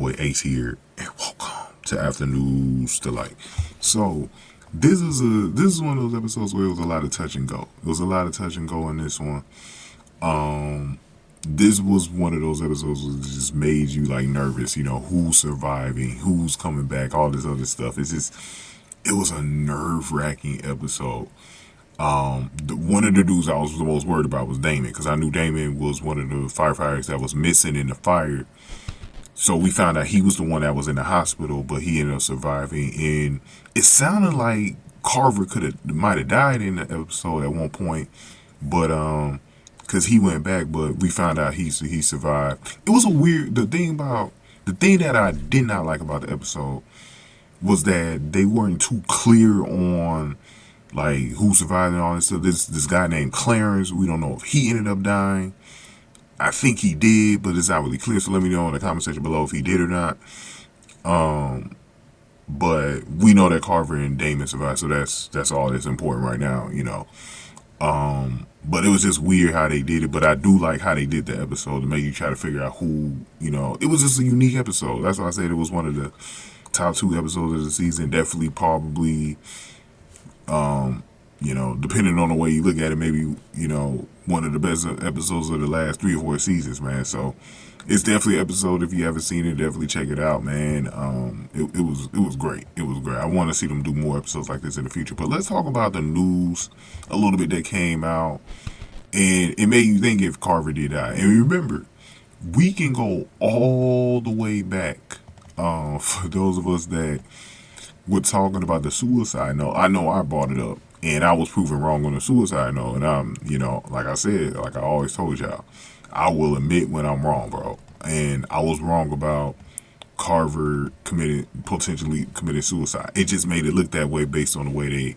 boy Ace here, and welcome to Afternoons Delight. So, this is one of those episodes where it was a lot of touch and go. It was a lot of touch and go in this one. This was one of those episodes that just made you like nervous. You know, who's surviving, who's coming back, all this other stuff. It was a nerve-wracking episode. One of the dudes I was the most worried about was Damon, because I knew Damon was one of the firefighters that was missing in the fire. So we found out he was the one that was in the hospital, but he ended up surviving. And it sounded like Carver might have died in the episode at one point, but because he went back, but we found out he survived. It was a weird. The thing that I did not like about the episode was that they weren't too clear on like who survived and all this stuff. This guy named Clarence, we don't know if he ended up dying. I think he did, but it's not really clear. So let me know in the comment section below if he did or not. But we know that Carver and Damon survived, so that's all that's important right now, you know. But it was just weird how they did it. But I do like how they did the episode to make you try to figure out who, you know. It was just a unique episode. That's why I said it was one of the top 2 episodes of the season. Definitely, probably. You know, depending on the way you look at it, maybe, you know, one of the best episodes of the last 3 or 4 seasons, man. So it's definitely an episode. If you haven't seen it, definitely check it out, man. It was great. It was great. I want to see them do more episodes like this in the future. But let's talk about the news a little bit that came out, and it made you think if Carver did die. And remember, we can go all the way back. For those of us that were talking about the suicide note, I know I brought it up. And I was proven wrong on the suicide note. And I'm, you know, like I said, like I always told y'all, I will admit when I'm wrong, bro. And I was wrong about Carver potentially committed suicide. It just made it look that way based on the way they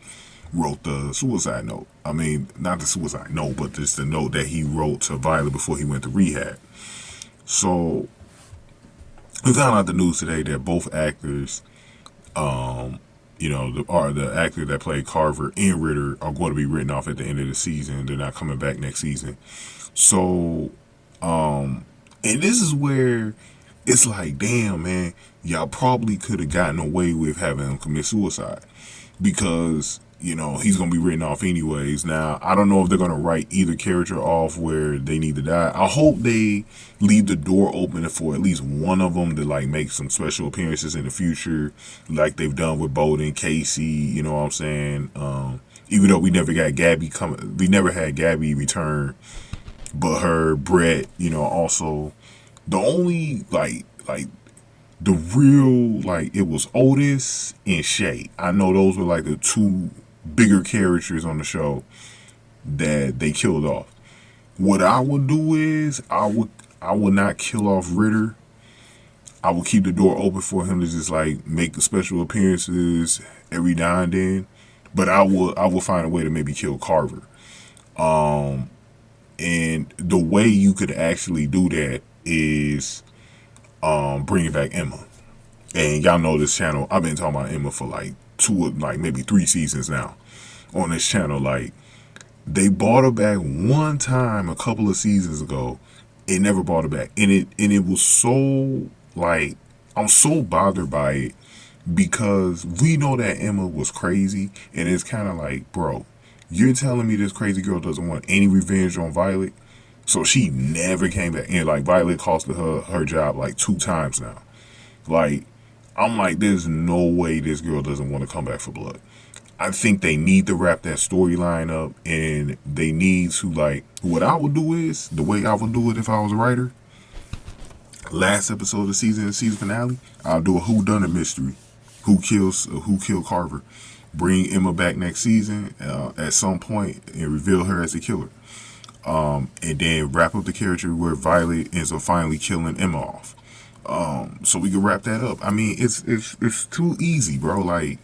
wrote the suicide note. I mean, not the suicide note, but just the note that he wrote to Violet before he went to rehab. So we found out the news today that both actors, you know, the actor that played Carver and Ritter are going to be written off at the end of the season. They're not coming back next season. So, and this is where it's like, damn, man, y'all probably could have gotten away with having him commit suicide because, you know, he's going to be written off anyways. Now, I don't know if they're going to write either character off where they need to die. I hope they leave the door open for at least one of them to, like, make some special appearances in the future, like they've done with Boden, Casey, you know what I'm saying? Even though we never got Gabby we never had Gabby return, but her, Brett, you know, also, the only, like, the real, like, it was Otis and Shay. I know those were, like, the 2 bigger characters on the show that they killed off. What I would do is I would not kill off Ritter. I would keep the door open for him to just like make the special appearances every now and then. But I will find a way to maybe kill Carver. And the way you could actually do that is bringing back Emma. And y'all know this channel, I've been talking about Emma for like 2, like maybe 3 seasons now on this channel. Like, they brought her back one time a couple of seasons ago and never brought her back. And it was so, like, I'm so bothered by it because we know that Emma was crazy, and it's kind of like, bro, you're telling me this crazy girl doesn't want any revenge on Violet? So she never came back. And like, Violet costed her job like 2 times now. Like, I'm like, there's no way this girl doesn't want to come back for blood. I think they need to wrap that storyline up, and they need to, like, what I would do is, the way I would do it if I was a writer, last episode of the season finale, I'll do a whodunit mystery. Who killed Carver? Bring Emma back next season at some point and reveal her as the killer. And then wrap up the character where Violet ends up finally killing Emma off. So we can wrap that up. I mean, it's too easy, bro. Like,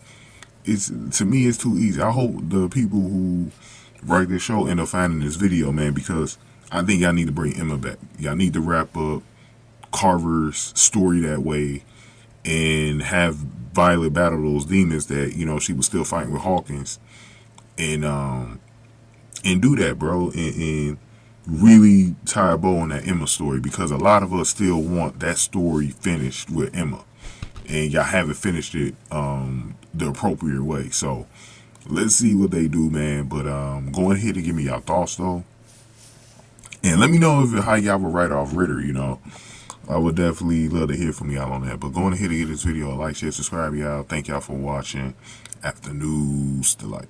to me, it's too easy. I hope the people who write this show end up finding this video, man, because I think y'all need to bring Emma back. Y'all need to wrap up Carver's story that way and have Violet battle those demons that, you know, she was still fighting with Hawkins, and do that, bro, and really tie a bow on that Emma story, because a lot of us still want that story finished with Emma, and y'all haven't finished it the appropriate way. So let's see what they do, man. But go ahead and give me y'all thoughts though, and let me know if how y'all would write off Ritter. You know, I would definitely love to hear from y'all on that. But go ahead and give this video a like, share, subscribe, y'all. Thank y'all for watching. After news, the like.